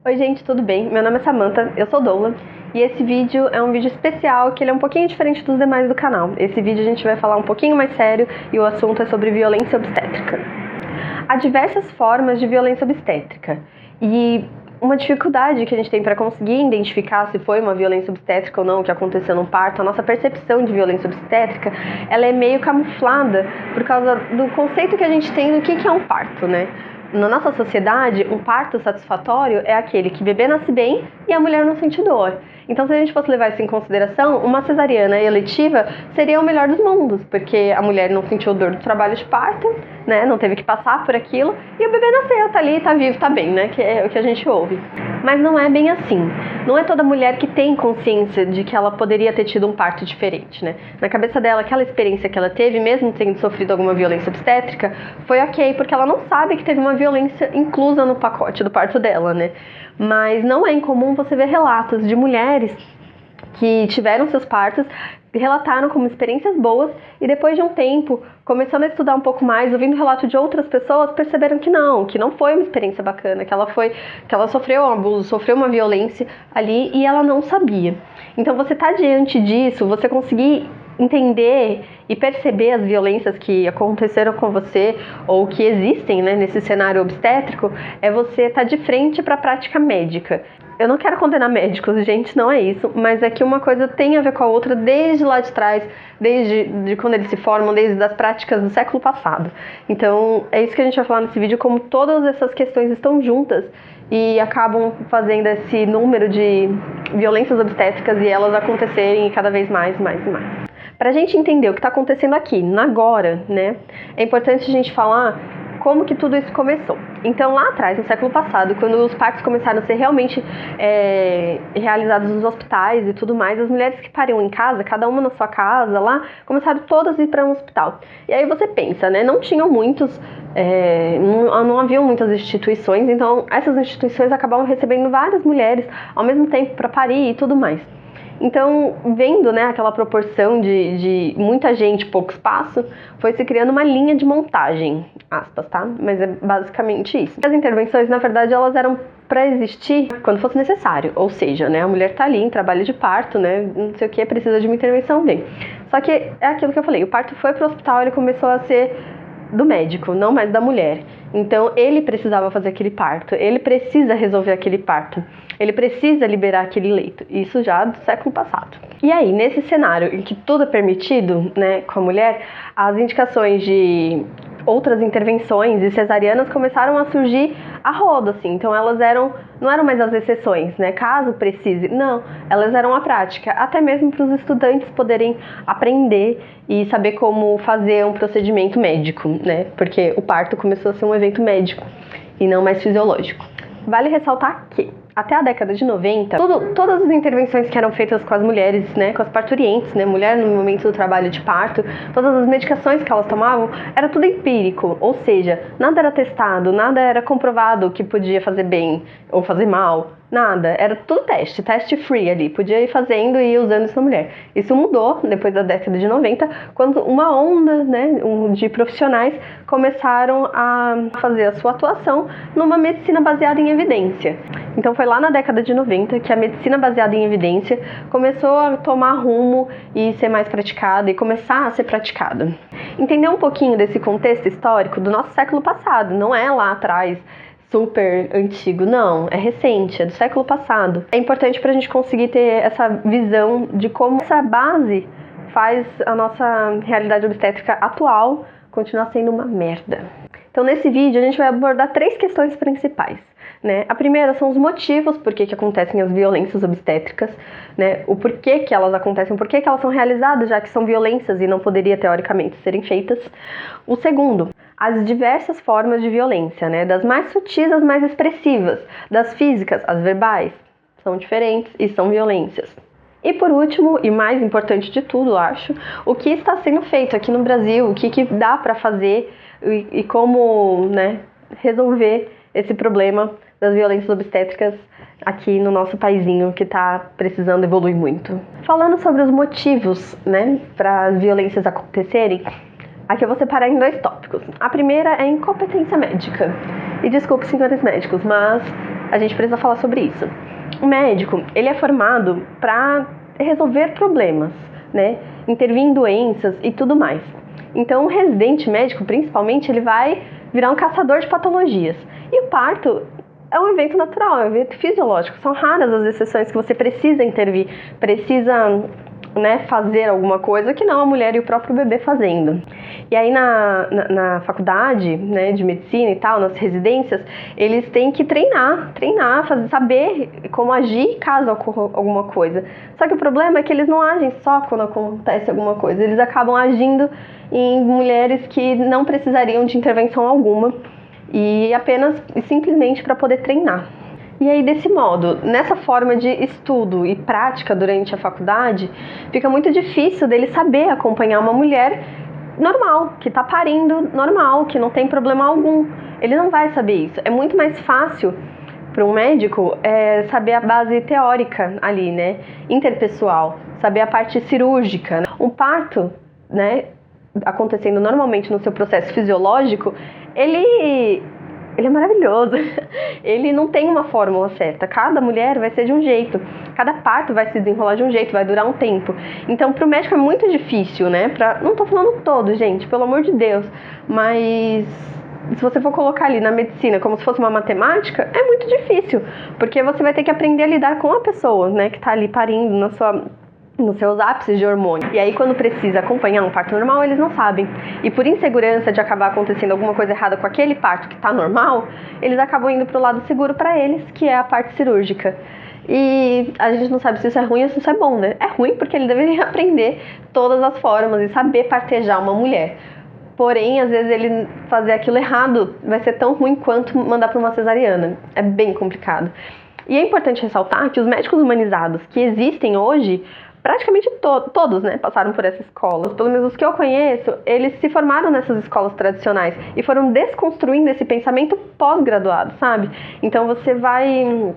Oi gente, tudo bem? Meu nome é Samantha, eu sou doula e esse vídeo é um vídeo especial que ele é um pouquinho diferente dos demais do canal. Esse vídeo a gente vai falar um pouquinho mais sério e o assunto é sobre violência obstétrica. Há diversas formas de violência obstétrica e uma dificuldade que a gente tem para conseguir identificar se foi uma violência obstétrica ou não que aconteceu no parto, a nossa percepção de violência obstétrica, ela é meio camuflada por causa do conceito que a gente tem do que é um parto, né? Na nossa sociedade, um parto satisfatório é aquele que o bebê nasce bem e a mulher não sente dor. Então, se a gente fosse levar isso em consideração, uma cesariana eletiva seria o melhor dos mundos, porque a mulher não sentiu dor do trabalho de parto, né? Não teve que passar por aquilo, e o bebê nasceu, tá ali, tá vivo, tá bem, né? Que é o que a gente ouve. Mas não é bem assim. Não é toda mulher que tem consciência de que ela poderia ter tido um parto diferente, né? Na cabeça dela, aquela experiência que ela teve, mesmo tendo sofrido alguma violência obstétrica, foi ok, porque ela não sabe que teve uma violência inclusa no pacote do parto dela, né? Mas não é incomum você ver relatos de mulheres que tiveram seus partos, relataram como experiências boas e depois de um tempo, começando a estudar um pouco mais, ouvindo relato de outras pessoas, perceberam que não foi uma experiência bacana, que ela sofreu um abuso, sofreu uma violência ali e ela não sabia. Então você tá diante disso, você conseguir entender e perceber as violências que aconteceram com você ou que existem, né, nesse cenário obstétrico, é você estar de frente para a prática médica. Eu não quero condenar médicos, gente, não é isso, mas é que uma coisa tem a ver com a outra desde lá de trás, desde quando eles se formam, desde as práticas do século passado. Então, é isso que a gente vai falar nesse vídeo, como todas essas questões estão juntas e acabam fazendo esse número de violências obstétricas e elas acontecerem cada vez mais. Para a gente entender o que está acontecendo aqui, agora, né, é importante a gente falar como que tudo isso começou. Então, lá atrás, no século passado, quando os partos começaram a ser realmente realizados nos hospitais e tudo mais, as mulheres que pariam em casa, cada uma na sua casa lá, começaram todas a ir para um hospital. E aí você pensa, né, não tinham muitos, não haviam muitas instituições, então essas instituições acabavam recebendo várias mulheres ao mesmo tempo para parir e tudo mais. Então, vendo, né, aquela proporção de muita gente, pouco espaço, foi se criando uma linha de montagem, aspas, tá? Mas é basicamente isso. As intervenções, na verdade, elas eram para existir quando fosse necessário, ou seja, né, a mulher tá ali em trabalho de parto, né, não sei o que, precisa de uma intervenção, vem. Só que é aquilo que eu falei, o parto foi pro hospital, ele começou a ser do médico, não mais da mulher. Então, ele precisava fazer aquele parto, ele precisa resolver aquele parto. Ele precisa liberar aquele leito, isso já do século passado. E aí, nesse cenário em que tudo é permitido, né, com a mulher, as indicações de outras intervenções e cesarianas começaram a surgir a rodo, assim. Então elas não eram mais as exceções, né, caso precise, não, elas eram a prática, até mesmo para os estudantes poderem aprender e saber como fazer um procedimento médico, né, porque o parto começou a ser um evento médico e não mais fisiológico. Vale ressaltar que até a década de 90, todas as intervenções que eram feitas com as mulheres, né, com as parturientes, né, mulher no momento do trabalho de parto, todas as medicações que elas tomavam, era tudo empírico, ou seja, nada era testado, nada era comprovado que podia fazer bem ou fazer mal, nada, era tudo teste free ali, podia ir fazendo e ir usando isso na mulher. Isso mudou depois da década de 90, quando uma onda, né, de profissionais começaram a fazer a sua atuação numa medicina baseada em evidência. Então foi lá na década de 90 que a medicina baseada em evidência começou a tomar rumo e ser mais praticada e começar a ser praticada. Entender um pouquinho desse contexto histórico do nosso século passado, não é lá atrás, super antigo, não, é recente, é do século passado. É importante para a gente conseguir ter essa visão de como essa base faz a nossa realidade obstétrica atual continuar sendo uma merda. Então nesse vídeo a gente vai abordar 3 questões principais, né? A primeira são os motivos por que acontecem as violências obstétricas, né? O porquê que elas acontecem, por que elas são realizadas, já que são violências e não poderia teoricamente serem feitas. O segundo, as diversas formas de violência, né? Das mais sutis às mais expressivas, das físicas às verbais, são diferentes e são violências. E por último, e mais importante de tudo, acho, o que está sendo feito aqui no Brasil, o que dá para fazer e como, né, resolver esse problema das violências obstétricas aqui no nosso paizinho que está precisando evoluir muito. Falando sobre os motivos, né, para as violências acontecerem, aqui eu vou separar em 2 tópicos. A primeira é incompetência médica. E desculpe, senhores médicos, mas a gente precisa falar sobre isso. O médico, ele é formado para resolver problemas, né? Intervir em doenças e tudo mais. Então, o residente médico, principalmente, ele vai virar um caçador de patologias. E o parto é um evento natural, é um evento fisiológico. São raras as exceções que você precisa intervir, precisa, né, fazer alguma coisa que não a mulher e o próprio bebê fazendo. E aí na faculdade, né, de medicina e tal, nas residências, eles têm que treinar, saber como agir caso ocorra alguma coisa. Só que o problema é que eles não agem só quando acontece alguma coisa, eles acabam agindo em mulheres que não precisariam de intervenção alguma e apenas e simplesmente para poder treinar. E aí, desse modo, nessa forma de estudo e prática durante a faculdade, fica muito difícil dele saber acompanhar uma mulher normal, que está parindo normal, que não tem problema algum. Ele não vai saber isso. É muito mais fácil para um médico saber a base teórica ali, né, interpessoal, saber a parte cirúrgica. Um parto, né, acontecendo normalmente no seu processo fisiológico, ele é maravilhoso. Ele não tem uma fórmula certa. Cada mulher vai ser de um jeito. Cada parto vai se desenrolar de um jeito, vai durar um tempo. Então, para o médico é muito difícil, né? Não tô falando todo, gente, pelo amor de Deus. Mas se você for colocar ali na medicina como se fosse uma matemática, é muito difícil. Porque você vai ter que aprender a lidar com a pessoa, né? Que tá ali parindo nos seus ápices de hormônio. E aí, quando precisa acompanhar um parto normal, eles não sabem. E por insegurança de acabar acontecendo alguma coisa errada com aquele parto que tá normal, eles acabam indo pro lado seguro para eles, que é a parte cirúrgica. E a gente não sabe se isso é ruim ou se isso é bom, né? É ruim porque ele deveria aprender todas as formas e saber partejar uma mulher. Porém, às vezes ele fazer aquilo errado vai ser tão ruim quanto mandar para uma cesariana. É bem complicado. E é importante ressaltar que os médicos humanizados que existem hoje, praticamente todos, né, passaram por essa escola. Pelo menos os que eu conheço, eles se formaram nessas escolas tradicionais e foram desconstruindo esse pensamento pós-graduado, sabe? Então você vai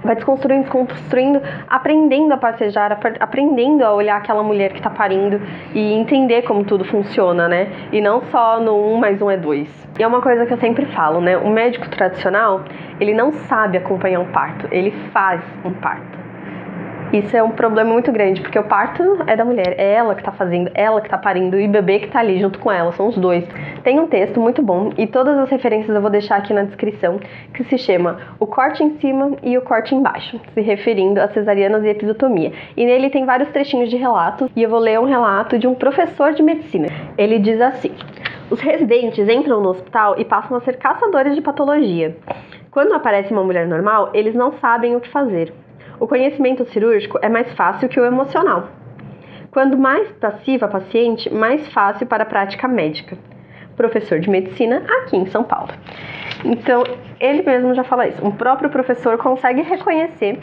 desconstruindo, aprendendo a partejar, aprendendo a olhar aquela mulher que está parindo e entender como tudo funciona, né? E não só no 1 mais 1 é 2. E é uma coisa que eu sempre falo, né? O médico tradicional, ele não sabe acompanhar um parto, ele faz um parto. Isso é um problema muito grande, porque o parto é da mulher, é ela que tá fazendo, ela que tá parindo e o bebê que tá ali junto com ela, são os dois. Tem um texto muito bom e todas as referências eu vou deixar aqui na descrição, que se chama O Corte em Cima e o Corte Embaixo, se referindo a cesarianas e episiotomia. E nele tem vários trechinhos de relatos e eu vou ler um relato de um professor de medicina. Ele diz assim: os residentes entram no hospital e passam a ser caçadores de patologia. Quando aparece uma mulher normal, eles não sabem o que fazer. O conhecimento cirúrgico é mais fácil que o emocional. Quando mais passiva a paciente, mais fácil para a prática médica. Professor de medicina aqui em São Paulo. Então, ele mesmo já fala isso. Um próprio professor consegue reconhecer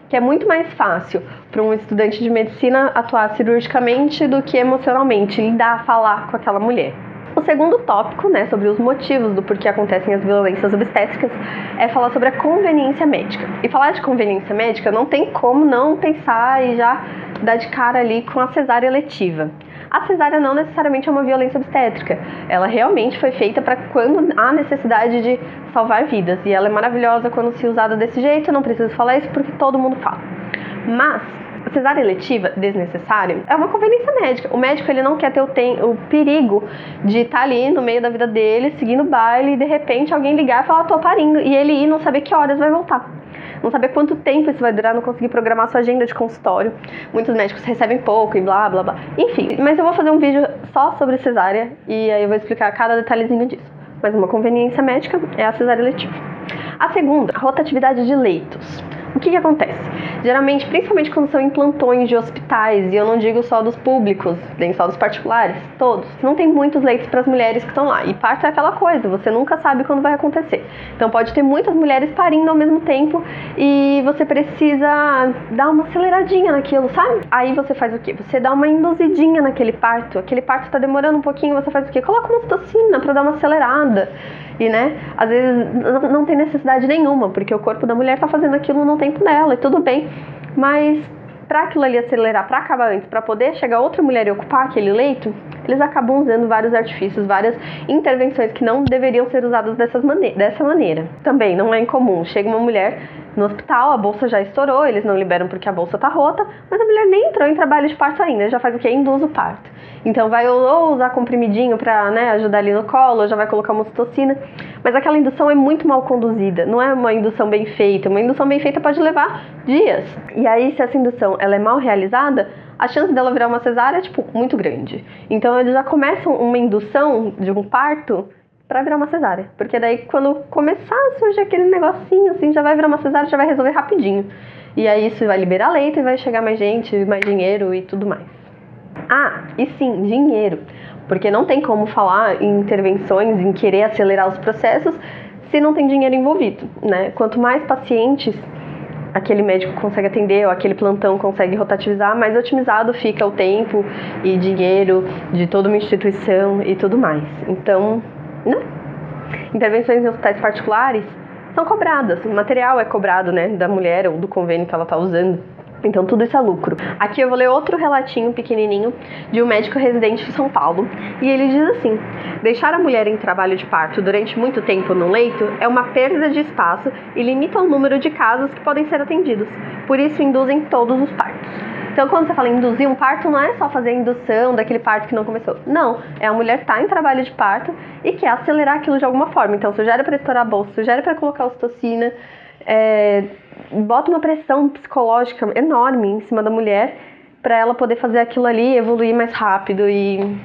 que é muito mais fácil para um estudante de medicina atuar cirurgicamente do que emocionalmente, lidar, falar com aquela mulher. O segundo tópico, né, sobre os motivos do porquê acontecem as violências obstétricas, é falar sobre a conveniência médica. E falar de conveniência médica não tem como não pensar e já dar de cara ali com a cesárea eletiva. A cesárea não necessariamente é uma violência obstétrica. Ela realmente foi feita para quando há necessidade de salvar vidas. E ela é maravilhosa quando se usada desse jeito, eu não preciso falar isso porque todo mundo fala. Mas a cesárea eletiva desnecessária é uma conveniência médica. O médico, ele não quer ter o perigo de estar ali no meio da vida dele, seguindo o baile, e de repente alguém ligar e falar, tô parindo, e ele ir não saber que horas vai voltar. Não saber quanto tempo isso vai durar, não conseguir programar sua agenda de consultório. Muitos médicos recebem pouco e blá, blá, blá. Enfim, mas eu vou fazer um vídeo só sobre cesárea e aí eu vou explicar cada detalhezinho disso. Mas uma conveniência médica é a cesárea eletiva. A segunda, a rotatividade de leitos. O que acontece? Geralmente, principalmente quando são em plantões de hospitais, e eu não digo só dos públicos, nem só dos particulares, todos, não tem muitos leitos para as mulheres que estão lá. E parto é aquela coisa, você nunca sabe quando vai acontecer. Então pode ter muitas mulheres parindo ao mesmo tempo e você precisa dar uma aceleradinha naquilo, sabe? Aí você faz o quê? Você dá uma induzidinha naquele parto. Aquele parto está demorando um pouquinho, você faz o quê? Coloca uma ocitocina para dar uma acelerada. E, né, às vezes não tem necessidade nenhuma, porque o corpo da mulher tá fazendo aquilo no tempo dela, e tudo bem. Mas para aquilo ali acelerar, para acabar antes, para poder chegar outra mulher e ocupar aquele leito, eles acabam usando vários artifícios, várias intervenções que não deveriam ser usadas dessa maneira. Também não é incomum, chega uma mulher no hospital, a bolsa já estourou, eles não liberam porque a bolsa tá rota, mas a mulher nem entrou em trabalho de parto ainda, já faz o quê? Induz o parto. Então vai ou usar comprimidinho pra, né, ajudar ali no colo, ou já vai colocar uma ocitocina, mas aquela indução é muito mal conduzida, não é uma indução bem feita. Uma indução bem feita pode levar dias. E aí, se essa indução ela é mal realizada, a chance dela virar uma cesárea é, tipo, muito grande. Então eles já começam uma indução de um parto pra virar uma cesárea. Porque daí, quando começar a surgir aquele negocinho, assim, já vai virar uma cesárea, já vai resolver rapidinho. E aí isso vai liberar leito e vai chegar mais gente, mais dinheiro e tudo mais. Ah, e sim, dinheiro. Porque não tem como falar em intervenções, em querer acelerar os processos, se não tem dinheiro envolvido, né? Quanto mais pacientes aquele médico consegue atender ou aquele plantão consegue rotativizar, mais otimizado fica o tempo e dinheiro de toda uma instituição e tudo mais. Então, né? Intervenções em hospitais particulares são cobradas, o material é cobrado, né, da mulher ou do convênio que ela está usando. Então tudo isso é lucro. Aqui eu vou ler outro relatinho pequenininho de um médico residente de São Paulo. E ele diz assim: deixar a mulher em trabalho de parto durante muito tempo no leito é uma perda de espaço e limita o número de casos que podem ser atendidos. Por isso induzem todos os partos. Então quando você fala em induzir um parto, não é só fazer a indução daquele parto que não começou. Não, é a mulher estar em trabalho de parto e quer acelerar aquilo de alguma forma. Então sugere para estourar a bolsa, sugere para colocar ocitocina, bota uma pressão psicológica enorme em cima da mulher para ela poder fazer aquilo ali evoluir mais rápido e...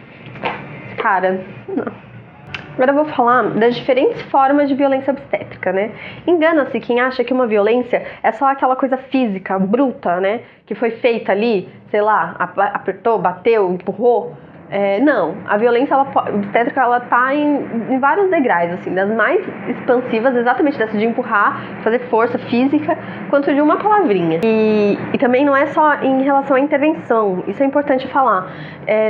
cara, não. Agora eu vou falar das diferentes formas de violência obstétrica, né? Engana-se quem acha que uma violência é só aquela coisa física, bruta, né? Que foi feita ali, sei lá, apertou, bateu, empurrou. Não, a violência obstétrica ela tá em vários degraus, assim, das mais expansivas, exatamente dessa de empurrar, fazer força física, quanto de uma palavrinha. E também não é só em relação à intervenção, isso é importante falar.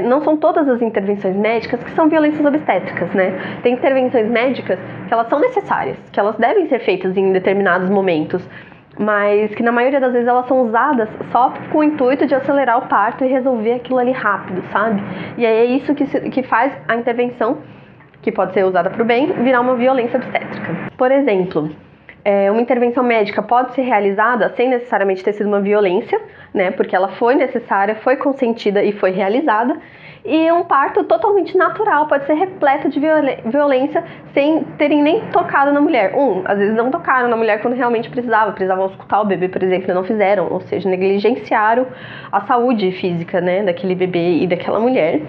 Não são todas as intervenções médicas que são violências obstétricas, né? Tem intervenções médicas que elas são necessárias, que elas devem ser feitas em determinados momentos, mas que na maioria das vezes elas são usadas só com o intuito de acelerar o parto e resolver aquilo ali rápido, sabe? E aí é isso que faz a intervenção, que pode ser usada para o bem, virar uma violência obstétrica. Por exemplo, uma intervenção médica pode ser realizada sem necessariamente ter sido uma violência, né? Porque ela foi necessária, foi consentida e foi realizada. E um parto totalmente natural pode ser repleto de violência sem terem nem tocado na mulher. Às vezes não tocaram na mulher quando realmente precisavam escutar o bebê, por exemplo, e não fizeram, ou seja, negligenciaram a saúde física, né, daquele bebê e daquela mulher.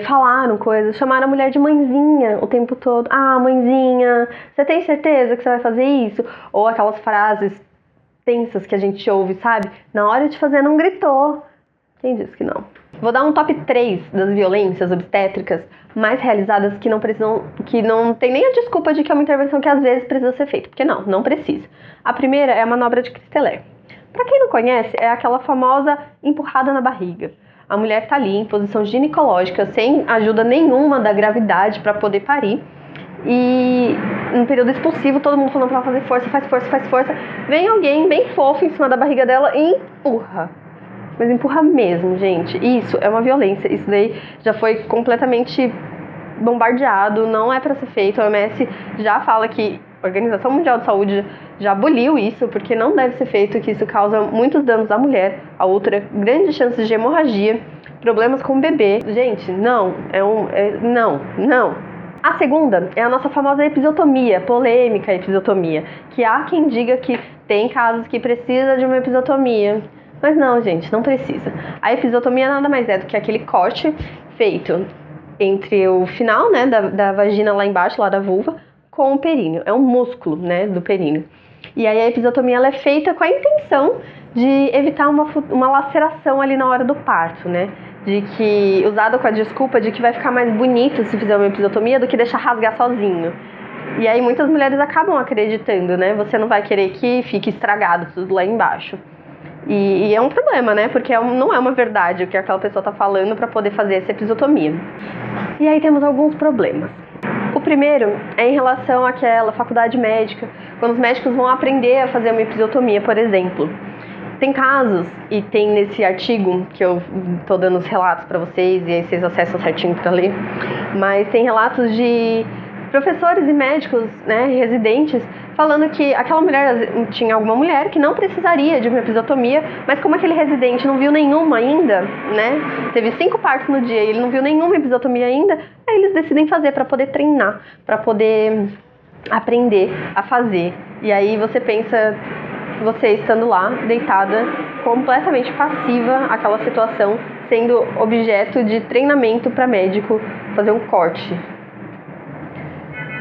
Falaram coisas, chamaram a mulher de mãezinha o tempo todo. Ah, mãezinha, você tem certeza que você vai fazer isso? Ou aquelas frases tensas que a gente ouve, sabe? Na hora de fazer não gritou. Quem disse que não? Vou dar um top 3 das violências obstétricas mais realizadas que não tem nem a desculpa de que é uma intervenção que às vezes precisa ser feita, porque não precisa. A primeira é a manobra de Christeler. Para quem não conhece, é aquela famosa empurrada na barriga. A mulher tá ali em posição ginecológica, sem ajuda nenhuma da gravidade para poder parir. E no período expulsivo, todo mundo falando pra ela fazer força, faz força, faz força. Vem alguém bem fofo em cima da barriga dela e empurra. Mas empurra mesmo, gente. Isso é uma violência. Isso daí já foi completamente bombardeado. Não é para ser feito. A OMS já fala que a Organização Mundial de Saúde já aboliu isso, porque não deve ser feito, que isso causa muitos danos à mulher, à útera, grandes chances de hemorragia, problemas com o bebê. Gente, não. Não. A segunda é a nossa famosa episiotomia, polêmica episiotomia, que há quem diga que tem casos que precisa de uma episiotomia. Mas não, gente, não precisa. A episiotomia nada mais é do que aquele corte feito entre o final, né, da vagina lá embaixo, lá da vulva, com o períneo. É um músculo, né, do períneo. E aí a episiotomia ela é feita com a intenção de evitar uma laceração ali na hora do parto, né? Usada com a desculpa de que vai ficar mais bonito se fizer uma episiotomia do que deixar rasgar sozinho. E aí muitas mulheres acabam acreditando, né? Você não vai querer que fique estragado tudo lá embaixo. E é um problema, né? Porque não é uma verdade o que aquela pessoa tá falando para poder fazer essa episiotomia. E aí temos alguns problemas. O primeiro é em relação àquela faculdade médica, quando os médicos vão aprender a fazer uma episiotomia, por exemplo. Tem casos, e tem nesse artigo que eu tô dando os relatos para vocês, e aí vocês acessam certinho para ler, mas tem relatos de professores e médicos, né, residentes, falando que aquela mulher, tinha alguma mulher que não precisaria de uma episiotomia, mas como aquele residente não viu nenhuma ainda, né, teve 5 partos no dia e ele não viu nenhuma episiotomia ainda, aí eles decidem fazer para poder treinar, para poder aprender a fazer. E aí você pensa, você estando lá, deitada, completamente passiva àquela situação, sendo objeto de treinamento para médico fazer um corte.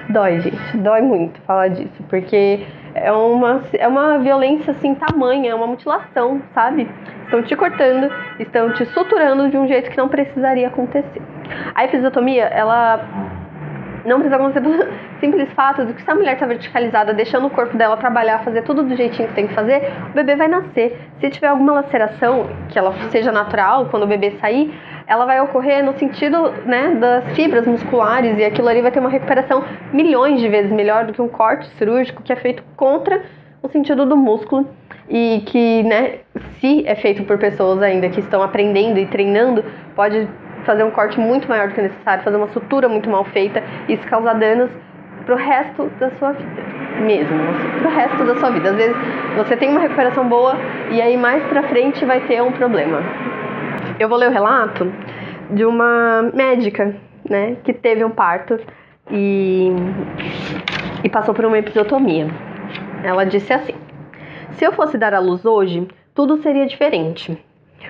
Dói, gente, dói muito falar disso, porque é uma violência assim tamanha, é uma mutilação, sabe? Estão te cortando, estão te suturando de um jeito que não precisaria acontecer. A episiotomia, ela não precisa acontecer pelo simples fato de que se a mulher está verticalizada, deixando o corpo dela trabalhar, fazer tudo do jeitinho que tem que fazer, o bebê vai nascer. Se tiver alguma laceração, que ela seja natural, quando o bebê sair, ela vai ocorrer no sentido, né, das fibras musculares, e aquilo ali vai ter uma recuperação milhões de vezes melhor do que um corte cirúrgico que é feito contra o sentido do músculo e que, né, se é feito por pessoas ainda que estão aprendendo e treinando, pode fazer um corte muito maior do que necessário, fazer uma sutura muito mal feita e isso causar danos pro resto da sua vida mesmo, pro resto da sua vida. Às vezes você tem uma recuperação boa e aí mais pra frente vai ter um problema. Eu vou ler o relato de uma médica, né, que teve um parto e passou por uma episiotomia. Ela disse assim: se eu fosse dar à luz hoje, tudo seria diferente.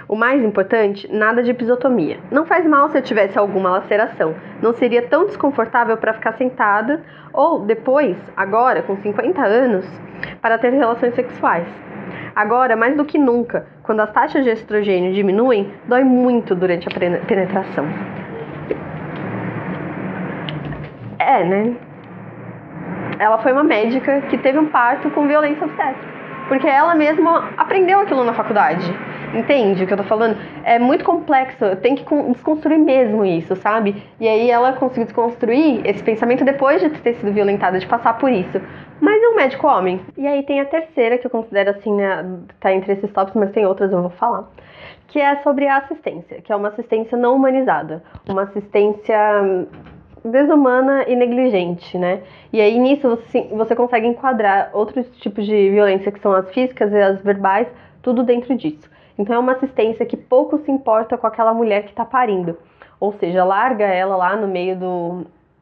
O mais importante, nada de episiotomia. Não faz mal se eu tivesse alguma laceração. Não seria tão desconfortável para ficar sentada ou depois, agora, com 50 anos, para ter relações sexuais. Agora, mais do que nunca, quando as taxas de estrogênio diminuem, dói muito durante a penetração. Né? Ela foi uma médica que teve um parto com violência obstétrica, porque ela mesma aprendeu aquilo na faculdade. Entende o que eu tô falando? É muito complexo, tem que desconstruir mesmo isso, sabe? E aí ela conseguiu desconstruir esse pensamento depois de ter sido violentada, de passar por isso. Mas é um médico homem. E aí tem a terceira, que eu considero assim, né, tá entre esses tópicos, mas tem outras, eu vou falar. Que é sobre a assistência, que é uma assistência não humanizada. Uma assistência desumana e negligente, né? E aí nisso você consegue enquadrar outros tipos de violência, que são as físicas e as verbais, tudo dentro disso. Então é uma assistência que pouco se importa com aquela mulher que está parindo. Ou seja, larga ela lá no meio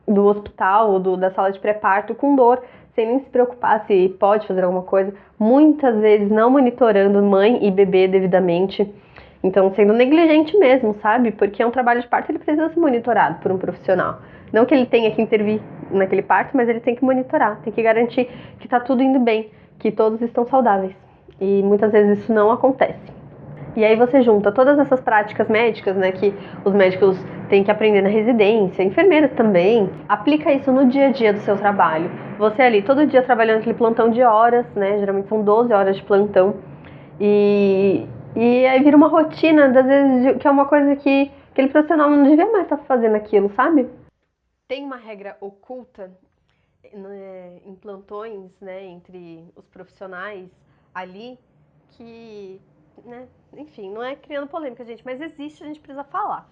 do hospital ou da sala de pré-parto com dor, sem nem se preocupar se pode fazer alguma coisa. Muitas vezes não monitorando mãe e bebê devidamente. Então sendo negligente mesmo, sabe? Porque é um trabalho de parto, ele precisa ser monitorado por um profissional. Não que ele tenha que intervir naquele parto, mas ele tem que monitorar, tem que garantir que está tudo indo bem, que todos estão saudáveis. E muitas vezes isso não acontece. E aí você junta todas essas práticas médicas, né, que os médicos têm que aprender na residência, enfermeiras também, aplica isso no dia a dia do seu trabalho. Você ali todo dia trabalhando aquele plantão de horas, né, geralmente são 12 horas de plantão, e aí vira uma rotina, às vezes, que é uma coisa que aquele profissional não devia mais estar fazendo aquilo, sabe? Tem uma regra oculta, né, em plantões, né, entre os profissionais ali, que, né, enfim, não é criando polêmica, gente, mas existe, a gente precisa falar,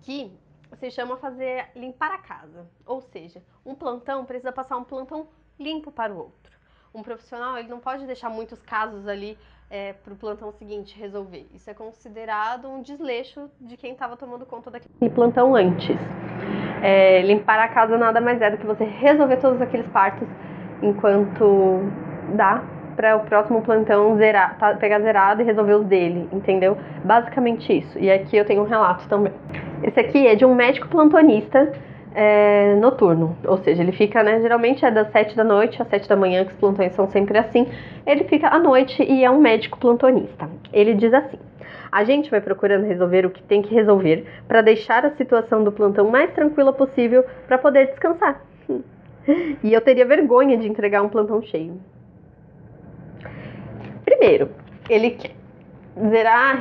que se chama limpar a casa. Ou seja, um plantão precisa passar um plantão limpo para o outro. Um profissional, ele não pode deixar muitos casos ali para o plantão seguinte resolver. Isso é considerado um desleixo de quem estava tomando conta daquele plantão antes. Limpar a casa nada mais é do que você resolver todos aqueles partos enquanto dá para o próximo plantão pegar zerado e resolver os dele, entendeu? Basicamente isso. E aqui eu tenho um relato também. Esse aqui é de um médico plantonista noturno, ou seja, ele fica, né, geralmente é das 7 da noite às 7 da manhã, que os plantões são sempre assim. Ele fica à noite e é um médico plantonista. Ele diz assim: a gente vai procurando resolver o que tem que resolver para deixar a situação do plantão mais tranquila possível para poder descansar. E eu teria vergonha de entregar um plantão cheio. Primeiro, ele quer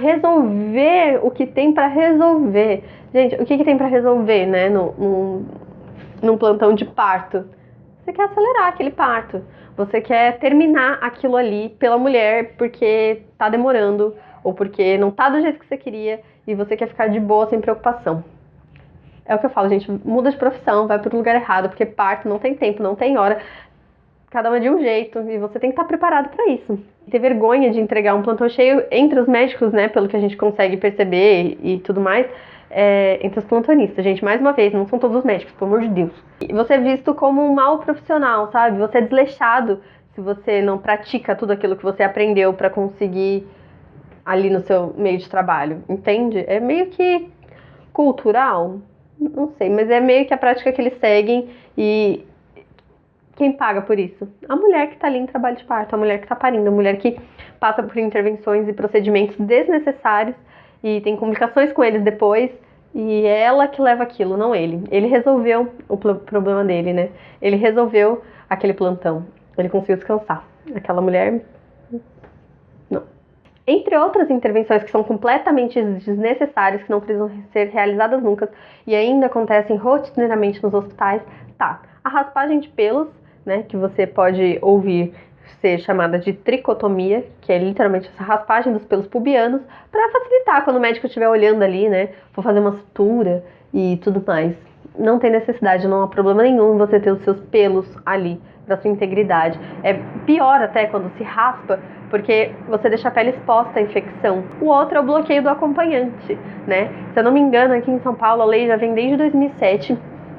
resolver o que tem para resolver. Gente, o que tem para resolver, né, num plantão de parto? você quer acelerar aquele parto. Você quer terminar aquilo ali pela mulher porque tá demorando ou porque não tá do jeito que você queria e você quer ficar de boa sem preocupação. É o que eu falo, gente, muda de profissão, vai pro lugar errado, porque parto não tem tempo, não tem hora, cada uma de um jeito, e você tem que estar preparado para isso. Ter vergonha de entregar um plantão cheio entre os médicos, né, pelo que a gente consegue perceber e tudo mais, entre os plantonistas, gente, mais uma vez, não são todos os médicos, pelo amor de Deus. E você é visto como um mau profissional, sabe? Você é desleixado se você não pratica tudo aquilo que você aprendeu para conseguir ali no seu meio de trabalho, entende? É meio que cultural, não sei, mas é meio que a prática que eles seguem e quem paga por isso? A mulher que tá ali em trabalho de parto, a mulher que tá parindo, a mulher que passa por intervenções e procedimentos desnecessários e tem complicações com eles depois, e é ela que leva aquilo, não ele. Ele resolveu o problema dele, né? Ele resolveu aquele plantão. Ele conseguiu descansar. Aquela mulher, não. Entre outras intervenções que são completamente desnecessárias, que não precisam ser realizadas nunca e ainda acontecem rotineiramente nos hospitais, tá. A raspagem de pelos, né, que você pode ouvir ser chamada de tricotomia, que é literalmente essa raspagem dos pelos pubianos, para facilitar quando o médico estiver olhando ali, né, for fazer uma sutura e tudo mais. Não tem necessidade, não há problema nenhum em você ter os seus pelos ali, da sua integridade. É pior até quando se raspa, porque você deixa a pele exposta à infecção. O outro é o bloqueio do acompanhante, né? Se eu não me engano, aqui em São Paulo a lei já vem desde 2007,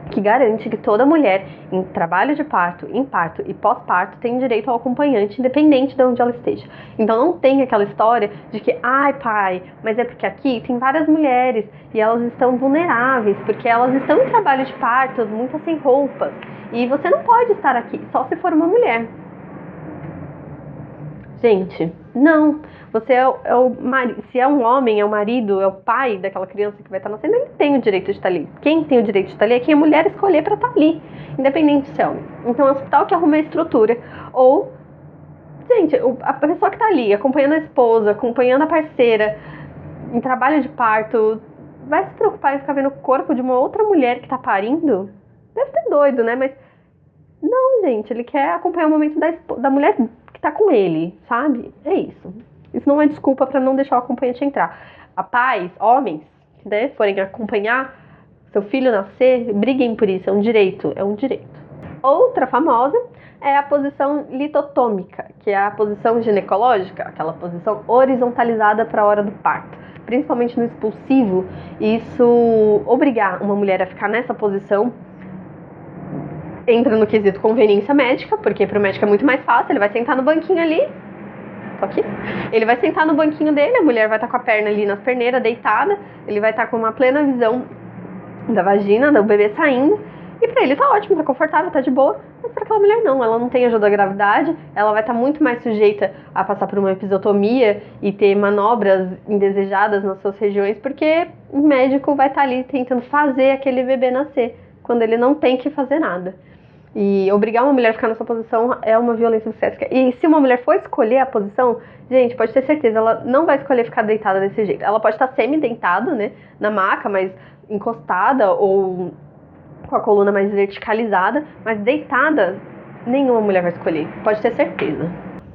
que garante que toda mulher em trabalho de parto, em parto e pós-parto tem direito ao acompanhante, independente de onde ela esteja. Então não tem aquela história de que, ai pai, mas é porque aqui tem várias mulheres e elas estão vulneráveis, porque elas estão em trabalho de parto, muitas sem roupas, e você não pode estar aqui, só se for uma mulher. Gente, não. Você se é um homem, é o marido, é o pai daquela criança que vai estar nascendo, ele tem o direito de estar ali. Quem tem o direito de estar ali é quem a mulher escolher para estar ali, independente se é homem. Então é o hospital que arruma a estrutura. Ou, gente, a pessoa que está ali, acompanhando a esposa, acompanhando a parceira, em trabalho de parto, vai se preocupar em ficar vendo o corpo de uma outra mulher que está parindo? Deve ser doido, né? Mas não, gente, ele quer acompanhar o momento da mulher que tá com ele, sabe? É isso. Isso não é desculpa para não deixar o acompanhante entrar. A pais, homens, né, forem acompanhar seu filho nascer, briguem por isso, é um direito, é um direito. Outra famosa é a posição litotômica, que é a posição ginecológica, aquela posição horizontalizada para a hora do parto. Principalmente no expulsivo, isso obrigar uma mulher a ficar nessa posição entra no quesito conveniência médica, porque para o médico é muito mais fácil, ele vai sentar no banquinho ali, aqui, ele vai sentar no banquinho dele, a mulher vai estar com a perna ali nas perneiras, deitada, ele vai estar com uma plena visão da vagina, do bebê saindo, e para ele tá ótimo, tá confortável, tá de boa, mas para aquela mulher não, ela não tem ajuda à gravidade, ela vai estar muito mais sujeita a passar por uma episiotomia e ter manobras indesejadas nas suas regiões, porque o médico vai estar ali tentando fazer aquele bebê nascer, quando ele não tem que fazer nada. E obrigar uma mulher a ficar nessa posição é uma violência obstétrica. E se uma mulher for escolher a posição, gente, pode ter certeza, ela não vai escolher ficar deitada desse jeito. Ela pode estar semi-deitada, né, na maca, mas encostada ou com a coluna mais verticalizada, mas deitada, nenhuma mulher vai escolher, pode ter certeza.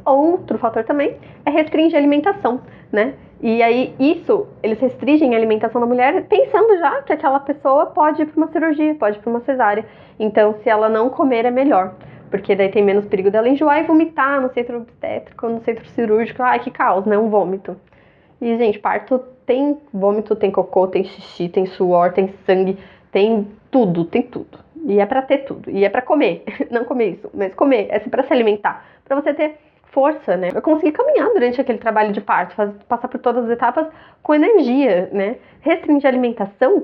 Outro fator também é restringir a alimentação, né? E aí isso, eles restringem a alimentação da mulher pensando já que aquela pessoa pode ir para uma cirurgia, pode ir para uma cesárea. Então, se ela não comer, é melhor. Porque daí tem menos perigo dela enjoar e vomitar no centro obstétrico, no centro cirúrgico. Ai, que caos, né? Um vômito. E, gente, parto tem vômito, tem cocô, tem xixi, tem suor, tem sangue, tem tudo, tem tudo. E é pra ter tudo. E é pra comer. Não comer isso, mas comer. É pra se alimentar. Pra você ter força, né? Eu consegui caminhar durante aquele trabalho de parto, passar por todas as etapas com energia, né? Restringir a alimentação,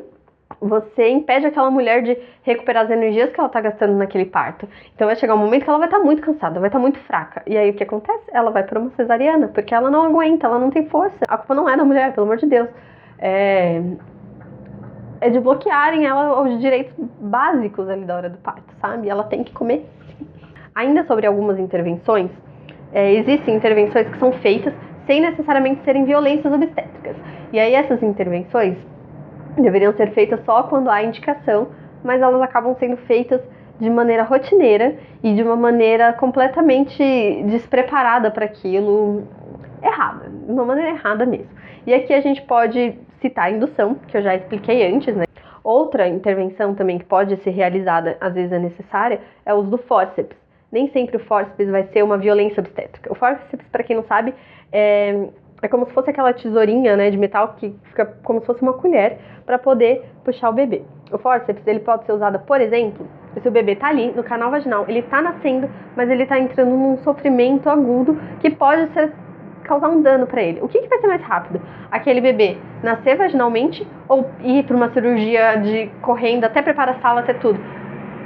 você impede aquela mulher de recuperar as energias que ela tá gastando naquele parto. Então vai chegar um momento que ela vai estar muito cansada, vai estar muito fraca. E aí o que acontece? Ela vai para uma cesariana, porque ela não aguenta, ela não tem força. A culpa não é da mulher, pelo amor de Deus. É de bloquearem ela os direitos básicos ali da hora do parto, sabe? Ela tem que comer. Ainda sobre algumas intervenções, existem intervenções que são feitas sem necessariamente serem violências obstétricas. E aí essas intervenções deveriam ser feitas só quando há indicação, mas elas acabam sendo feitas de maneira rotineira e de uma maneira completamente despreparada para aquilo, errada, de uma maneira errada mesmo. E aqui a gente pode citar a indução, que eu já expliquei antes, né? Outra intervenção também que pode ser realizada, às vezes é necessária, é o uso do fórceps. Nem sempre o fórceps vai ser uma violência obstétrica. O fórceps, para quem não sabe, é como se fosse aquela tesourinha, né, de metal que fica como se fosse uma colher para poder puxar o bebê. O fórceps, ele pode ser usado, por exemplo, se o bebê tá ali no canal vaginal, ele tá nascendo, mas ele tá entrando num sofrimento agudo que pode causar um dano para ele. O que vai ser mais rápido? Aquele bebê nascer vaginalmente ou ir para uma cirurgia de correndo até preparar a sala, até tudo?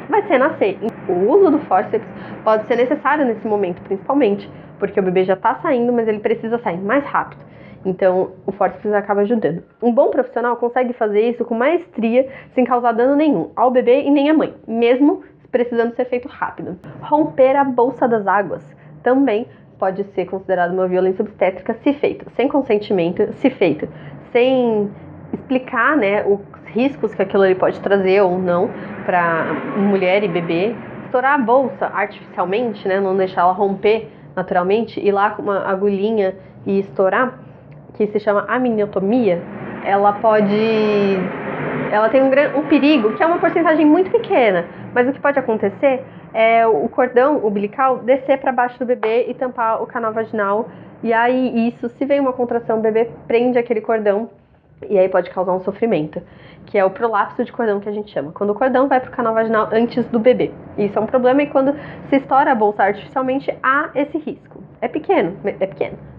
Vai ser nascer. O uso do fórceps pode ser necessário nesse momento, principalmente, porque o bebê já está saindo, mas ele precisa sair mais rápido. Então, o fórceps acaba ajudando. Um bom profissional consegue fazer isso com maestria, sem causar dano nenhum ao bebê e nem à mãe, mesmo precisando ser feito rápido. Romper a bolsa das águas também pode ser considerado uma violência obstétrica se feito sem consentimento, se feito sem explicar, né, os riscos que aquilo ali pode trazer ou não para mulher e bebê. Estourar a bolsa artificialmente, né, não deixar ela romper naturalmente, ir lá com uma agulhinha e estourar, que se chama amniotomia, ela tem um perigo, que é uma porcentagem muito pequena, mas o que pode acontecer é o cordão umbilical descer para baixo do bebê e tampar o canal vaginal, e aí isso, se vem uma contração, o bebê prende aquele cordão, e aí pode causar um sofrimento, que é o prolapso de cordão que a gente chama, quando o cordão vai para o canal vaginal antes do bebê. Isso é um problema, e quando se estoura a bolsa artificialmente, há esse risco. É pequeno,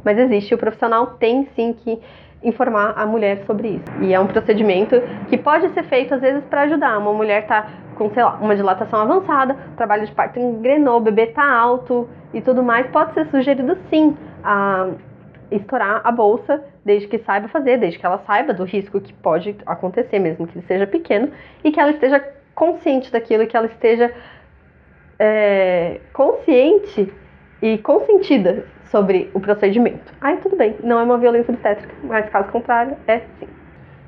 mas existe. O profissional tem sim que informar a mulher sobre isso. E é um procedimento que pode ser feito às vezes para ajudar. Uma mulher tá com, sei lá, uma dilatação avançada, o trabalho de parto engrenou, o bebê tá alto e tudo mais, pode ser sugerido sim a estourar a bolsa, desde que saiba fazer, desde que ela saiba do risco que pode acontecer, mesmo que ele seja pequeno, e que ela esteja consciente daquilo, que ela esteja consciente e consentida sobre o procedimento. Aí tudo bem, não é uma violência obstétrica, mas caso contrário, é sim.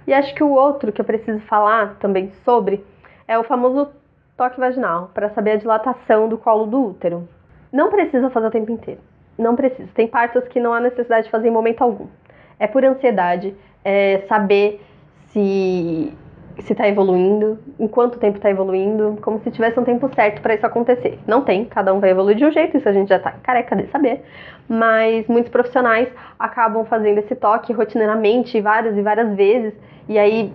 E acho que o outro que eu preciso falar também sobre é o famoso toque vaginal, para saber a dilatação do colo do útero. Não precisa fazer o tempo inteiro. Não precisa. Tem partos que não há necessidade de fazer em momento algum. É por ansiedade, é saber se está evoluindo, em quanto tempo está evoluindo, como se tivesse um tempo certo para isso acontecer. Não tem, cada um vai evoluir de um jeito, isso a gente já está careca de saber, mas muitos profissionais acabam fazendo esse toque rotineiramente várias e várias vezes, e aí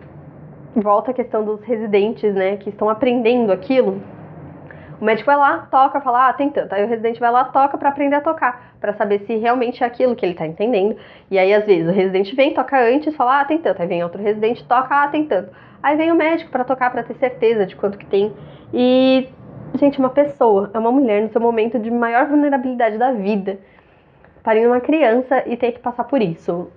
volta a questão dos residentes, né, que estão aprendendo aquilo. O médico vai lá, toca, fala, tem tanto. Aí o residente vai lá, toca para aprender a tocar, para saber se realmente é aquilo que ele tá entendendo. E aí, às vezes, o residente vem, toca antes, fala, tem tanto. Aí vem outro residente, toca, tem tanto. Aí vem o médico para tocar, para ter certeza de quanto que tem. E, gente, uma pessoa, é uma mulher no seu momento de maior vulnerabilidade da vida, parindo uma criança e ter que passar por isso.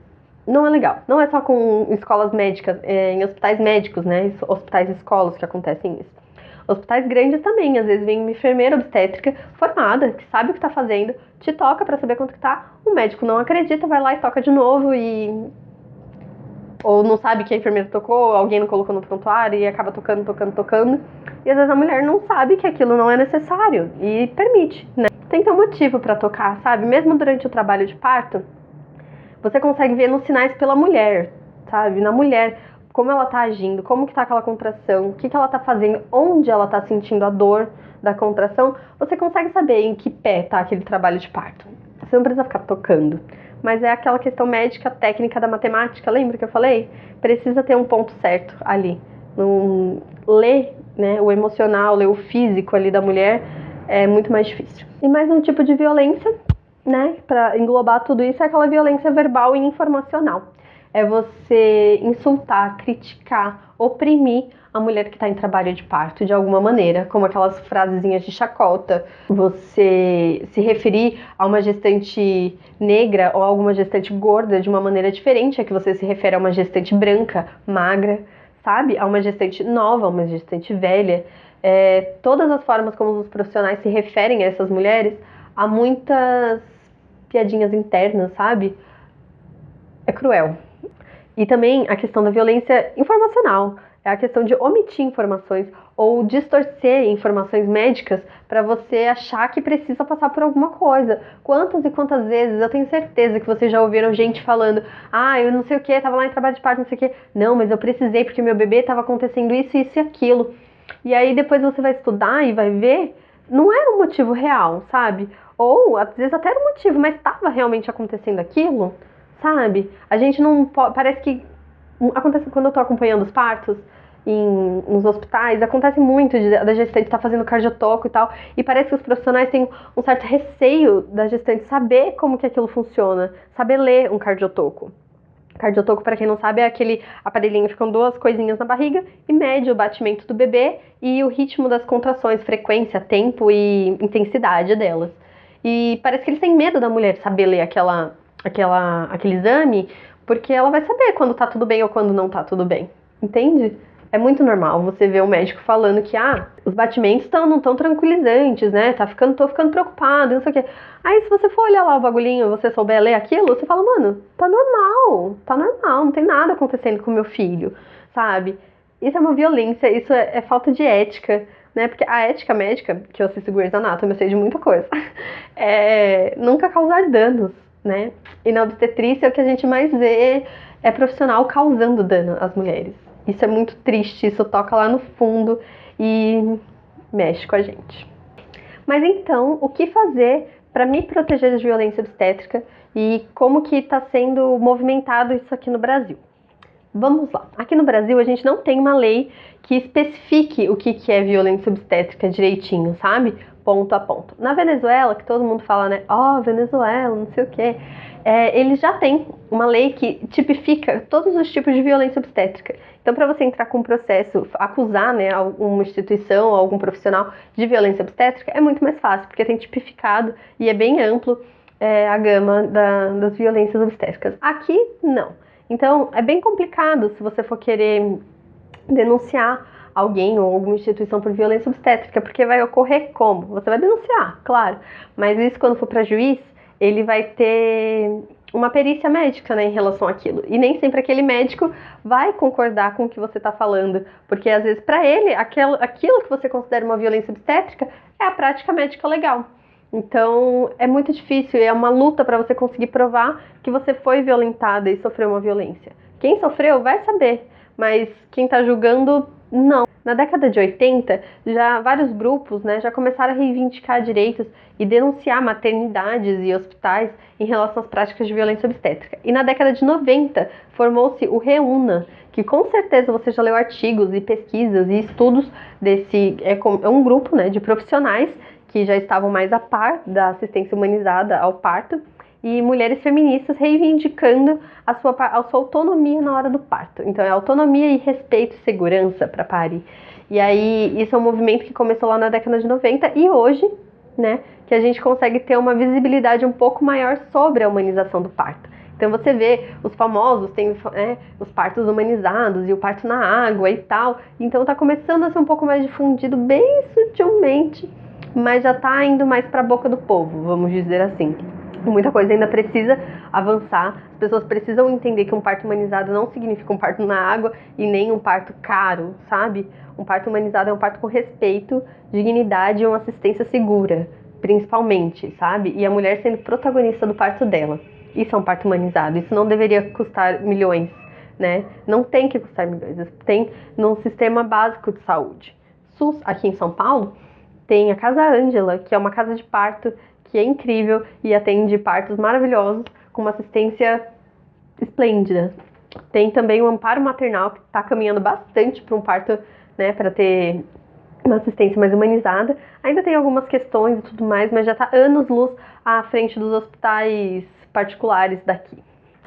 Não é legal. Não é só com escolas médicas, em hospitais médicos, né? Hospitais e escolas que acontecem isso. Hospitais grandes também, às vezes vem uma enfermeira obstétrica formada, que sabe o que está fazendo, te toca para saber quanto que tá, o médico não acredita, vai lá e toca de novo ou não sabe que a enfermeira tocou, alguém não colocou no prontuário e acaba tocando, e às vezes a mulher não sabe que aquilo não é necessário e permite, né? Tem que ter um motivo para tocar, sabe? Mesmo durante o trabalho de parto, você consegue ver nos sinais pela mulher, sabe? Na mulher, como ela tá agindo, como que tá aquela contração, o que que ela tá fazendo, onde ela tá sentindo a dor da contração, você consegue saber em que pé tá aquele trabalho de parto. Você não precisa ficar tocando, mas é aquela questão médica, técnica da matemática, lembra que eu falei? Precisa ter um ponto certo ali. Ler, né, o emocional, ler o físico ali da mulher é muito mais difícil. E mais um tipo de violência, né, para englobar tudo isso, é aquela violência verbal e informacional. É você insultar, criticar, oprimir a mulher que está em trabalho de parto de alguma maneira, como aquelas frasezinhas de chacota, você se referir a uma gestante negra ou a alguma gestante gorda de uma maneira diferente a que você se refere a uma gestante branca, magra, sabe? A uma gestante nova, a uma gestante velha. Todas as formas como os profissionais se referem a essas mulheres, há muitas piadinhas internas, sabe? É cruel. E também a questão da violência informacional. É a questão de omitir informações ou distorcer informações médicas para você achar que precisa passar por alguma coisa. Quantas e quantas vezes, eu tenho certeza que vocês já ouviram gente falando: ah, eu não sei o que, tava lá em trabalho de parto, não sei o que. Não, mas eu precisei porque meu bebê tava acontecendo isso, isso e aquilo. E aí depois você vai estudar e vai ver, não era um motivo real, sabe? Ou às vezes até era um motivo, mas estava realmente acontecendo aquilo, sabe? A gente não pode, parece que acontece quando eu tô acompanhando os partos nos hospitais, acontece muito da gestante estar fazendo cardiotoco e tal, e parece que os profissionais têm um certo receio da gestante saber como que aquilo funciona, saber ler um cardiotoco. Cardiotoco, para quem não sabe, é aquele aparelhinho que ficam duas coisinhas na barriga e mede o batimento do bebê e o ritmo das contrações, frequência, tempo e intensidade delas. E parece que eles têm medo da mulher saber ler aquele exame, porque ela vai saber quando tá tudo bem ou quando não tá tudo bem. Entende? É muito normal você ver um médico falando que os batimentos não tão tranquilizantes, né? Tô ficando preocupado, não sei o quê. Aí se você for olhar lá o bagulhinho e você souber ler aquilo, você fala, mano, tá normal, não tem nada acontecendo com meu filho, sabe? Isso é uma violência, isso é falta de ética, né? Porque a ética médica, que eu assisto Grey's Anatomy, eu sei de muita coisa, é nunca causar danos, né? E na obstetrícia o que a gente mais vê é profissional causando dano às mulheres. Isso é muito triste, isso toca lá no fundo e mexe com a gente. Mas então, o que fazer para me proteger de violência obstétrica e como que está sendo movimentado isso aqui no Brasil? Vamos lá. Aqui no Brasil a gente não tem uma lei que especifique o que é violência obstétrica direitinho, sabe? Ponto a ponto. Na Venezuela, que todo mundo fala, né? Venezuela, não sei o quê. Eles já têm uma lei que tipifica todos os tipos de violência obstétrica. Então, para você entrar com um processo, acusar, né, alguma instituição ou algum profissional de violência obstétrica, é muito mais fácil, porque tem tipificado e é bem amplo a gama das violências obstétricas. Aqui, não. Então, é bem complicado se você for querer denunciar alguém ou alguma instituição por violência obstétrica, porque vai ocorrer como? Você vai denunciar, claro, mas isso quando for para juiz, ele vai ter uma perícia médica, né, em relação àquilo. E nem sempre aquele médico vai concordar com o que você está falando, porque às vezes para ele, aquilo que você considera uma violência obstétrica é a prática médica legal. Então, é muito difícil e é uma luta para você conseguir provar que você foi violentada e sofreu uma violência. Quem sofreu vai saber, mas quem está julgando, não. Na década de 80, já vários grupos, né, já começaram a reivindicar direitos e denunciar maternidades e hospitais em relação às práticas de violência obstétrica. E na década de 90, formou-se o REUNA, que com certeza você já leu artigos e pesquisas e estudos desse... É um grupo, né, de profissionais que já estavam mais a par da assistência humanizada ao parto, e mulheres feministas reivindicando a sua autonomia na hora do parto. Então é autonomia e respeito e segurança para parir. E aí isso é um movimento que começou lá na década de 90 e hoje, né, que a gente consegue ter uma visibilidade um pouco maior sobre a humanização do parto. Então você vê os famosos, tem os partos humanizados e o parto na água e tal. Então tá começando a ser um pouco mais difundido bem sutilmente, mas já está indo mais para a boca do povo, vamos dizer assim. Muita coisa ainda precisa avançar, as pessoas precisam entender que um parto humanizado não significa um parto na água e nem um parto caro, sabe? Um parto humanizado é um parto com respeito, dignidade e uma assistência segura, principalmente, sabe? E a mulher sendo protagonista do parto dela. Isso é um parto humanizado, isso não deveria custar milhões, né? Não tem que custar milhões, tem no sistema básico de saúde. SUS, aqui em São Paulo, tem a Casa Ângela, que é uma casa de parto que é incrível e atende partos maravilhosos com uma assistência esplêndida. Tem também o Amparo Maternal, que está caminhando bastante para um parto, né, para ter uma assistência mais humanizada. Ainda tem algumas questões e tudo mais, mas já está anos-luz à frente dos hospitais particulares daqui.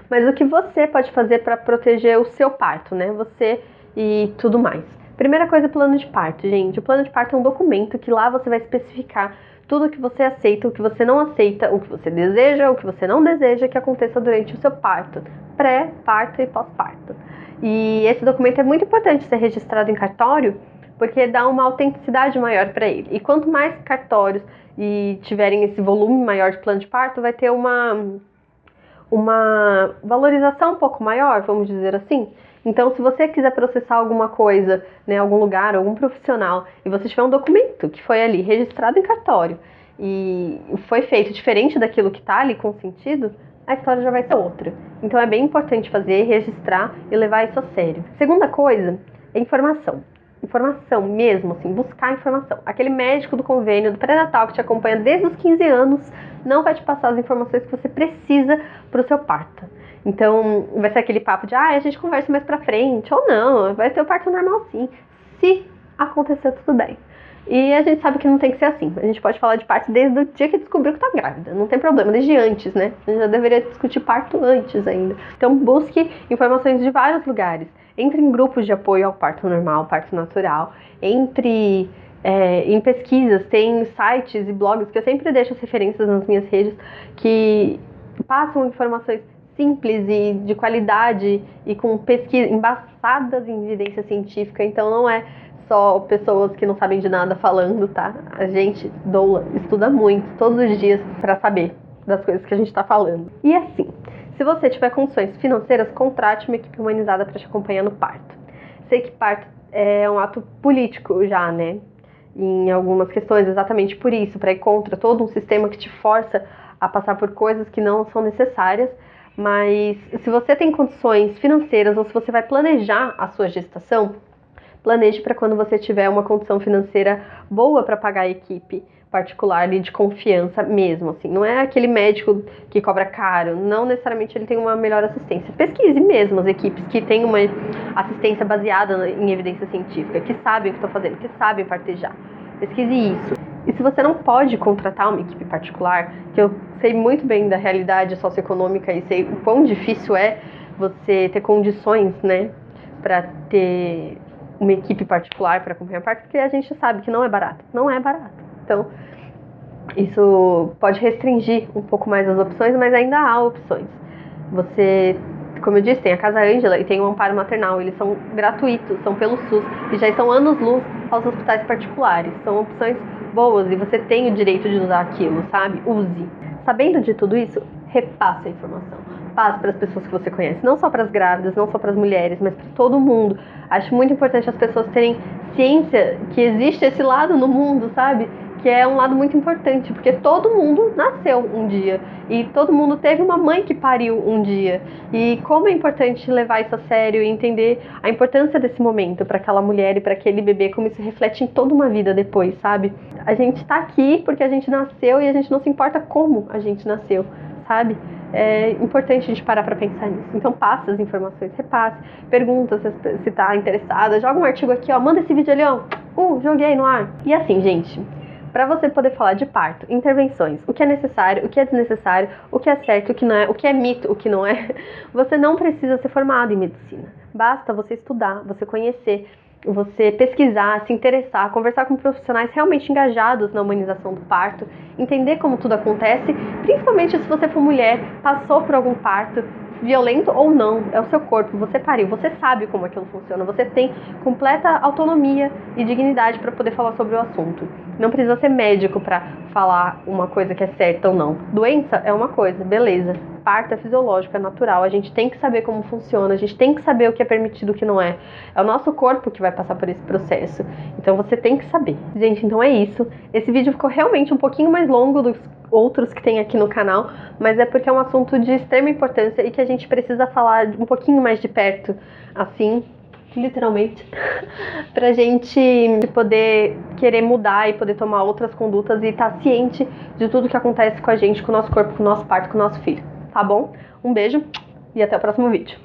Mas o que você pode fazer para proteger o seu parto, né? Você e tudo mais. Primeira coisa, plano de parto, gente. O plano de parto é um documento que lá você vai especificar tudo o que você aceita, o que você não aceita, o que você deseja, o que você não deseja que aconteça durante o seu parto, pré, parto e pós-parto. E esse documento é muito importante ser registrado em cartório, porque dá uma autenticidade maior para ele. E quanto mais cartórios e tiverem esse volume maior de plano de parto, vai ter uma uma valorização um pouco maior, vamos dizer assim. Então, se você quiser processar alguma coisa, né, algum lugar, algum profissional, e você tiver um documento que foi ali registrado em cartório e foi feito diferente daquilo que está ali consentido, a história já vai ser outra. Então, é bem importante fazer, registrar e levar isso a sério. Segunda coisa é informação. Informação mesmo, assim, buscar informação. Aquele médico do convênio, do pré-natal que te acompanha desde os 15 anos, não vai te passar as informações que você precisa para o seu parto. Então, vai ser aquele papo de, a gente conversa mais pra frente, ou não, vai ter o parto normal sim, se acontecer tudo bem. E a gente sabe que não tem que ser assim. A gente pode falar de parto desde o dia que descobriu que tá grávida, não tem problema, desde antes, né? A gente já deveria discutir parto antes ainda. Então, busque informações de vários lugares. Entre em grupos de apoio ao parto normal, parto natural, entre em pesquisas, tem sites e blogs que eu sempre deixo as referências nas minhas redes que passam informações simples e de qualidade e com pesquisa embaçadas em evidência científica. Então não é só pessoas que não sabem de nada falando, tá? A gente, doula, estuda muito todos os dias para saber das coisas que a gente está falando. E assim, se você tiver condições financeiras, contrate uma equipe humanizada para te acompanhar no parto. Sei que parto é um ato político já, né? Em algumas questões, exatamente por isso, para ir contra todo um sistema que te força a passar por coisas que não são necessárias. Mas se você tem condições financeiras ou se você vai planejar a sua gestação, planeje para quando você tiver uma condição financeira boa para pagar a equipe particular e de confiança mesmo, assim. Não é aquele médico que cobra caro, não necessariamente ele tem uma melhor assistência. Pesquise mesmo as equipes que têm uma assistência baseada em evidência científica, que sabem o que estão fazendo, que sabem partejar. Pesquise isso. E se você não pode contratar uma equipe particular, que eu sei muito bem da realidade socioeconômica e sei o quão difícil é você ter condições, né, para ter uma equipe particular para acompanhar a parto, porque a gente sabe que não é barato. Não é barato. Então, isso pode restringir um pouco mais as opções, mas ainda há opções. Você, como eu disse, tem a Casa Ângela e tem o Amparo Maternal. Eles são gratuitos, são pelo SUS e já estão anos-luz aos hospitais particulares. São opções boas e você tem o direito de usar aquilo, sabe? Use. Sabendo de tudo isso, repasse a informação. Passe para as pessoas que você conhece, não só para as grávidas, não só para as mulheres, mas para todo mundo. Acho muito importante as pessoas terem ciência que existe esse lado no mundo, sabe? Que é um lado muito importante, porque todo mundo nasceu um dia e todo mundo teve uma mãe que pariu um dia. E como é importante levar isso a sério e entender a importância desse momento para aquela mulher e para aquele bebê, como isso reflete em toda uma vida depois, sabe? A gente está aqui porque a gente nasceu e a gente não se importa como a gente nasceu, sabe? É importante a gente parar para pensar nisso. Então passa as informações, repasse, pergunta se tá interessada, joga um artigo aqui, ó, manda esse vídeo ali, ó, joguei no ar. E assim, gente, para você poder falar de parto, intervenções, o que é necessário, o que é desnecessário, o que é certo, o que não é, o que é mito, o que não é, você não precisa ser formado em medicina. Basta você estudar, você conhecer, você pesquisar, se interessar, conversar com profissionais realmente engajados na humanização do parto, entender como tudo acontece, principalmente se você for mulher, passou por algum parto, violento ou não, é o seu corpo, você pariu, você sabe como aquilo funciona, você tem completa autonomia e dignidade para poder falar sobre o assunto. Não precisa ser médico para falar uma coisa que é certa ou não. Doença é uma coisa, beleza. Parto é fisiológico, é natural, a gente tem que saber como funciona, a gente tem que saber o que é permitido e o que não é. É o nosso corpo que vai passar por esse processo, então você tem que saber. Gente, então é isso. Esse vídeo ficou realmente um pouquinho mais longo dos outros que tem aqui no canal, mas é porque é um assunto de extrema importância e que a gente precisa falar um pouquinho mais de perto, assim, literalmente, pra gente poder querer mudar e poder tomar outras condutas e estar ciente de tudo que acontece com a gente, com o nosso corpo, com o nosso parto, com o nosso filho, tá bom? Um beijo e até o próximo vídeo.